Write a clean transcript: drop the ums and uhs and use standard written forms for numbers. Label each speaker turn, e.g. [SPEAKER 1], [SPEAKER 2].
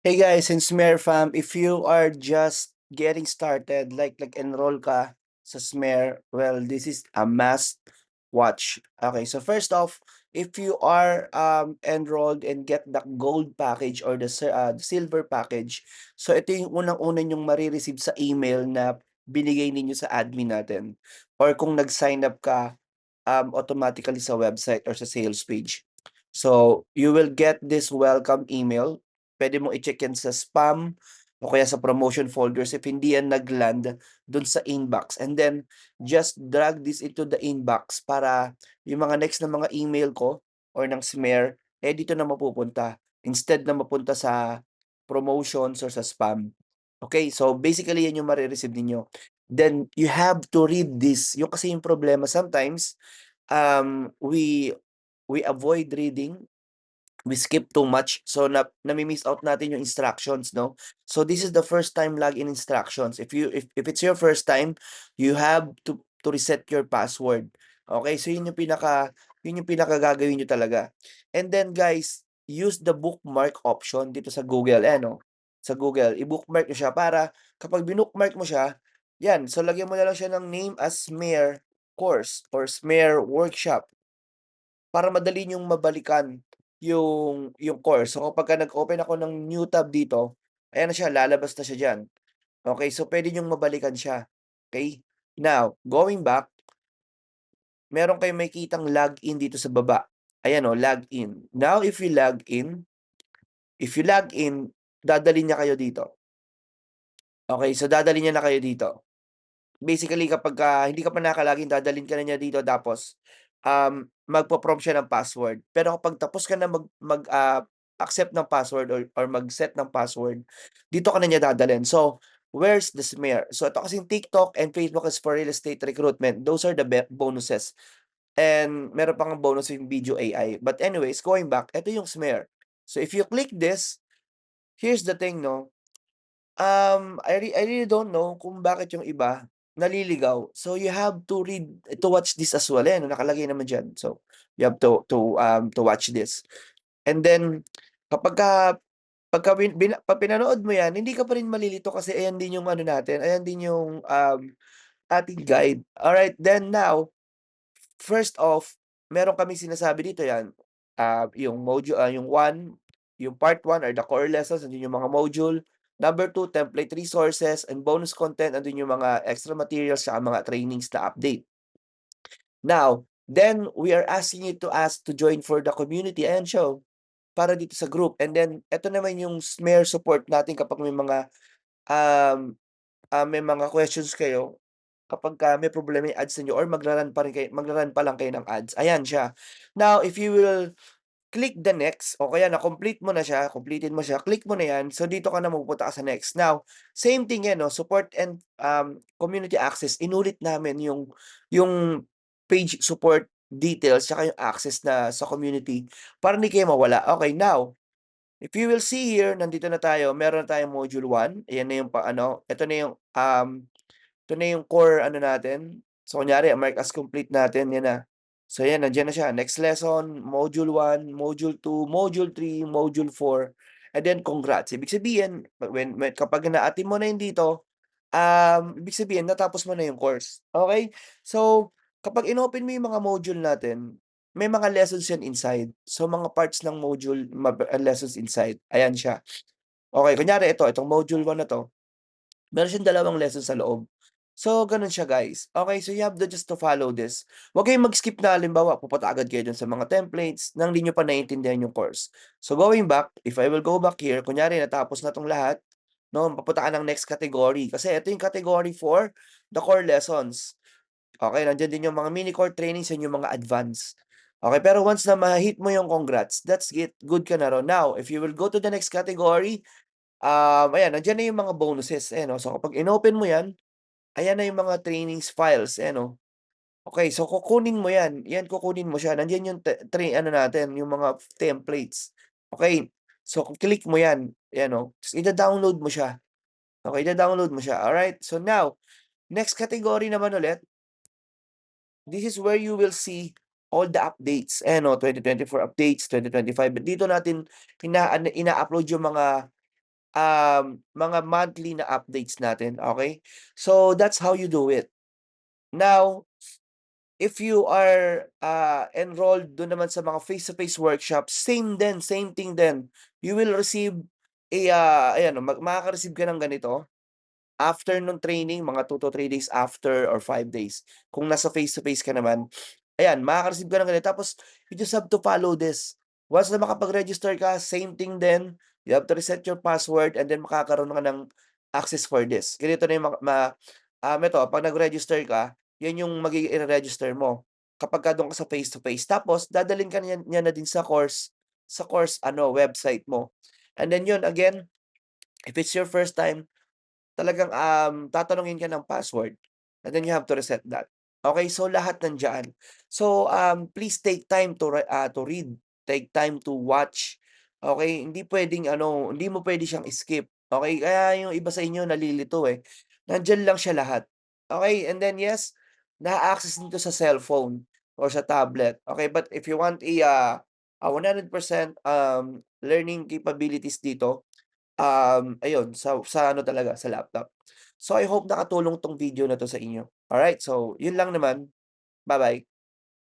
[SPEAKER 1] Hey guys, in Smear Fam, if you are just getting started, like enroll ka sa Smear, well, this is a must watch. Okay, so first off, if you are enrolled and get the gold package or the silver package, so ito yung unang-una yung marireceive sa email na binigay ninyo sa admin natin. Or kung nag-sign up ka automatically sa website or sa sales page. So, you will get this welcome email. Pwede mong i-check yan sa spam o kaya sa promotion folders if hindi yan nag-land dun sa inbox. And then, just drag this into the inbox para yung mga next na mga email ko or ng smear, dito na mapupunta. Instead na mapunta sa promotions or sa spam. Okay, so basically yan yung marireceive ninyo. Then, you have to read this. Yung kasi yung problema, sometimes, we avoid reading, we skip too much, so nami-miss out natin yung instructions, no? So this is the first time login instructions. If it's your first time, you have to reset your password. Okay, so yun yung pinaka gagawin niyo talaga. And then guys, use the bookmark option dito sa Google, no? Sa Google, i-bookmark niyo siya para kapag binookmark mo siya, yan, so lagyan mo na lang siya ng name as Smear course or Smear workshop. Para madali niyong mabalikan yung course. So, kapagka nag-open ako ng new tab dito, ayan na siya, lalabas na siya diyan. Okay, so puwede niyong mabalikan siya, okay. Now, going back, meron kayong makikitang login dito sa baba. Ayan, login. Now, if you log in, dadalhin niya kayo dito. Okay, so dadalhin niya na kayo dito. Basically kapagka hindi ka pa nakaka-login dadalhin ka na niya dito tapos, magpo-prompt siya ng password. Pero kapag tapos ka na accept ng password or mag-set ng password, dito ka na niya dadalhin. So, where's the smear? So, ito kasing TikTok and Facebook is for real estate recruitment. Those are the bonuses. And meron pang bonus yung video AI. But anyways, going back, ito yung smear. So, if you click this, here's the thing 'no, I really don't know kung bakit yung iba naliligaw. So you have to watch this as well, no, nakalagay naman diyan. So you have to watch this. And then kapagka pagka bin bina 'pag pinanood mo 'yan, hindi ka pa rin malilito kasi ayan din yung ano natin, ayan din yung, ating guide. Alright, then now, first off, meron kaming sinasabi dito 'yan, yung yung part 1 are the core lessons, nandiyan yung mga module. Number 2, template resources and bonus content, nandun yung mga extra materials tsaka mga trainings na update. Now, then we are asking you to join for the community, ayan siya, para dito sa group. And then eto naman yung Smear support natin kapag um, may mga questions kayo, kapagka may problema yung ads ninyo or magra-run pa lang kayo ng ads, ayan siya. Now, if you will click the next o kaya na-complete mo na siya, completed mo siya, click mo na 'yan. So, dito ka na mapupunta ka sa next. Now, same thing 'yan 'no, support and, community access. Inulit namin yung page support details tsaka yung access na sa community para hindi kayo mawala. Okay, now, if you will see here, nandito na tayo, meron na tayong module 1, ayan na yung pa-ano, ito na yung core ano natin. So, kunyari mark as complete natin, yan na. So, yan nandiyan na siya. Next lesson, module 1, module 2, module 3, module 4, and then congrats. Ibig sabihin, kapag na-attend mo na yun dito, ibig sabihin natapos mo na yung course, okay. So, kapag inopen mo yung mga module natin, may mga lessons yan inside. So, mga parts ng module, lessons inside, ayan siya. Okay, kunyari itong module 1 na 'to, meron siyang dalawang lessons sa loob. So, gano'n siya guys. Okay, so you have to just to follow this. Huwag kayong mag-skip na halimbawa pupunta agad kayo dun sa mga templates nang di niyo pa naiintindihan yung course. So, going back, if I will go back here, kunyari natapos na 'tong lahat, 'no, papunta ka ng next category. Kasi ito yung category for the core lessons. Okay, nandiyan din yung mga mini core trainings and yung mga advanced. Okay, pero once na ma-hit mo yung congrats, that's it, good ka na raw. Now, if you will go to the next category, ayan nandiyan na yung mga bonuses, ayan, so kapag inopen mo yan, ayan na yung mga trainings files, ayan, okay, so kukunin mo yan, kukunin mo siya, nandiyan yung ano natin, yung mga templates. Okay, so click mo yan, ayan, ta's ida-download mo siya. Okay, ida-download mo siya, alright. So now, next category naman ulit, this is where you will see all the updates. Ayan 2024 updates, 2025. Dito natin ina-upload yung mga mga monthly na updates natin, okay? So, that's how you do it. Now, if you are, enrolled dun naman sa mga face-to-face workshops, same thing din. You will receive ayan, makaka-receive ka ng ganito. After nung training, mga 2 to 3 days after or 5 days, kung nasa face-to-face ka naman, ayan, makaka-receive ka ng ganito tapos you just have to follow this. Once na makapag-register ka, same thing din, you have to reset your password and then makakaroon ka ng access for this. Ganito na yung eto 'pag nag-register ka, yan yung ire-register mo kapagka dun ka sa face-to-face. Tapos dadalhin ka niya na din sa course ano, website mo. And then yun again, if it's your first time, talagang, tatanungin ka ng password and then you have to reset that. Okay, so lahat nandiyan. So, please take time to read, take time to watch, okay? Hindi mo puwede siyang skip, okay? Kaya yung iba sa inyo nalilito, nandiyan lang siya lahat, okay? And then yes, naa-access nito sa cellphone or sa tablet, okay? But if you want a 100% learning capabilities dito, ayun sa ano talaga, sa laptop. So, I hope nakatulong 'tong video na 'to sa inyo. Alright, so yun lang naman. Bye bye.